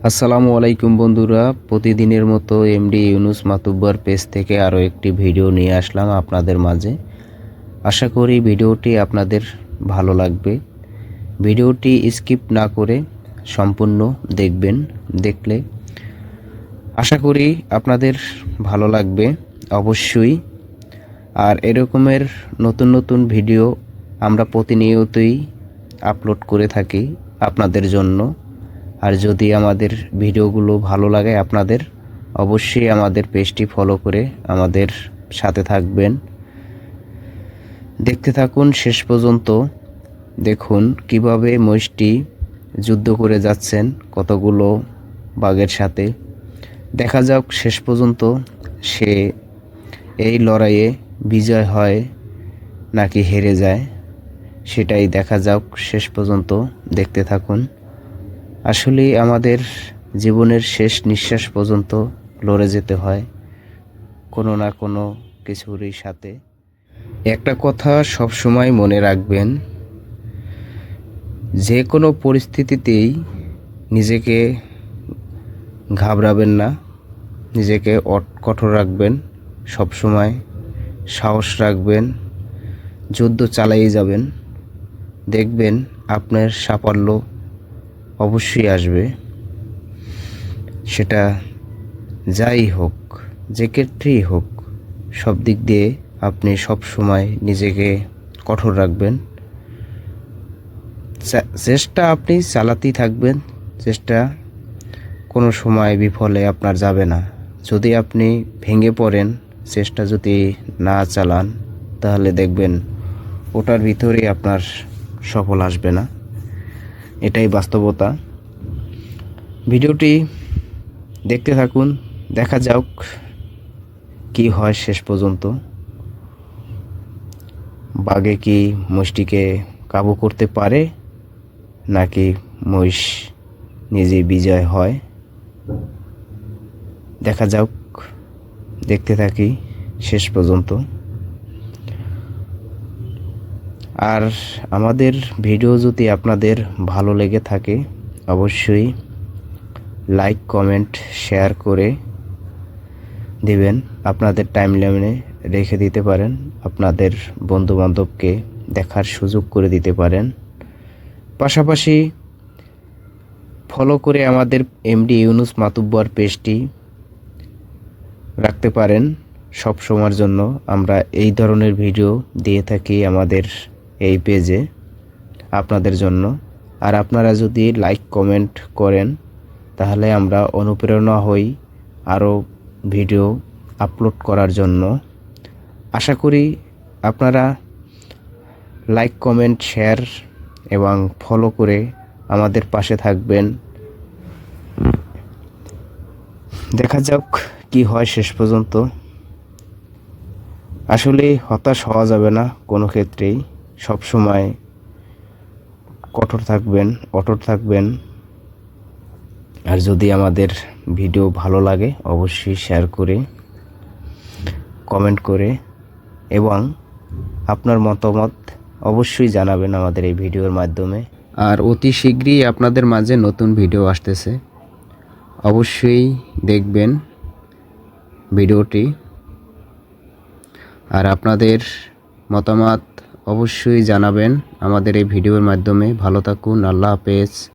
আসসালামু আলাইকুম বন্ধুরা, প্রতিদিনের মতো এমডি ইউনুস মাতুব্বর পেজ থেকে আরও একটি ভিডিও নিয়ে আসলাম আপনাদের মাঝে। আশা করি ভিডিওটি আপনাদের ভালো লাগবে। ভিডিওটি স্কিপ না করে সম্পূর্ণ দেখবেন। দেখলে আশা করি আপনাদের ভালো লাগবে অবশ্যই। আর এরকমের নতুন নতুন ভিডিও আমরা প্রতিনিয়তই আপলোড করে থাকি আপনাদের জন্য। আর যদি আমাদের ভিডিওগুলো ভালো লাগে আপনাদের, অবশ্যই আমাদের পেজটি ফলো করে আমাদের সাথে থাকবেন। দেখতে থাকুন শেষ পর্যন্ত। দেখুন কিভাবে মহিষটি যুদ্ধ করে যাচ্ছেন কতগুলো বাঘের সাথে। দেখা যাক শেষ পর্যন্ত সে এই লড়াইয়ে বিজয় হয় নাকি হেরে যায়, সেটাই দেখা যাক শেষ পর্যন্ত। দেখতে থাকুন। আসলে আমাদের জীবনের শেষ নিঃশ্বাস পর্যন্ত লড়ে যেতে হয় কোনো না কোনো কিছুরই সাথে। একটা কথা সব সময় মনে রাখবেন, যে কোনো পরিস্থিতিতেই নিজেকে ঘাবড়াবেন না, নিজেকে কঠোর রাখবেন, সব সময় সাহস রাখবেন, যুদ্ধ চালিয়ে যাবেন। দেখবেন আপনার সাফল্য অবশ্যই আসবে। সেটা যাই হোক, যে ক্ষেত্রেই হোক, সব দিক দিয়ে আপনি সব সময় নিজেকে কঠোর রাখবেন। চেষ্টা আপনি চালাতেই থাকবেন। চেষ্টা কোনো সময় বিফলে আপনার যাবে না। যদি আপনি ভেঙে পড়েন, চেষ্টা যদি না চালান, তাহলে দেখবেন ওটার ভিতরেই আপনার সফল আসবে না। এটাই বাস্তবতা। ভিডিওটি দেখতে থাকুন, দেখা যাক কি হয় শেষ পর্যন্ত। বাঘে কি মহিষটিকে কাবু করতে পারে নাকি মহিষ নিজেই বিজয় হয়, দেখা যাক। দেখতে থাকি শেষ পর্যন্ত। আর আমাদের ভিডিও যদি আপনাদের ভালো লেগে থাকে, অবশ্যই লাইক, কমেন্ট, শেয়ার করে দিবেন। আপনাদের টাইমলাইনে রেখে দিতে পারেন, আপনাদের বন্ধুবান্ধবকে দেখার সুযোগ করে দিতে পারেন। পাশাপাশি ফলো করে আমাদের এমডি ইউনুস মাতুব্বর পেজটি রাখতে পারেন সব সময়ের জন্য। আমরা এই ধরনের ভিডিও দিয়ে থাকি আমাদের এই পেজে আপনাদের জন্য। আর আপনারা যদি লাইক, কমেন্ট করেন, তাহলে আমরা অনুপ্রেরণা হই আরও ভিডিও আপলোড করার জন্য। আশা করি আপনারা লাইক, কমেন্ট, শেয়ার এবং ফলো করে আমাদের পাশে থাকবেন। দেখা যাক কি হয় শেষ পর্যন্ত। আসলে হতাশ হওয়া যাবে না কোনো ক্ষেত্রেই। সব সময় কঠোর থাকবেন, অটল থাকবেন। আর যদি আমাদের ভিডিও ভালো লাগে, অবশ্যই শেয়ার করে, কমেন্ট করে এবং আপনার মতামত অবশ্যই জানাবেন আমাদের এই ভিডিওর মাধ্যমে। আর অতি শীঘ্রই আপনাদের মাঝে নতুন ভিডিও আসতেছে, অবশ্যই দেখবেন ভিডিওটি। আর আপনাদের মতামত অবশ্যই জানাবেন আমাদের এই ভিডিওর মাধ্যমে। ভালো থাকুন, আল্লাহ হাফেজ।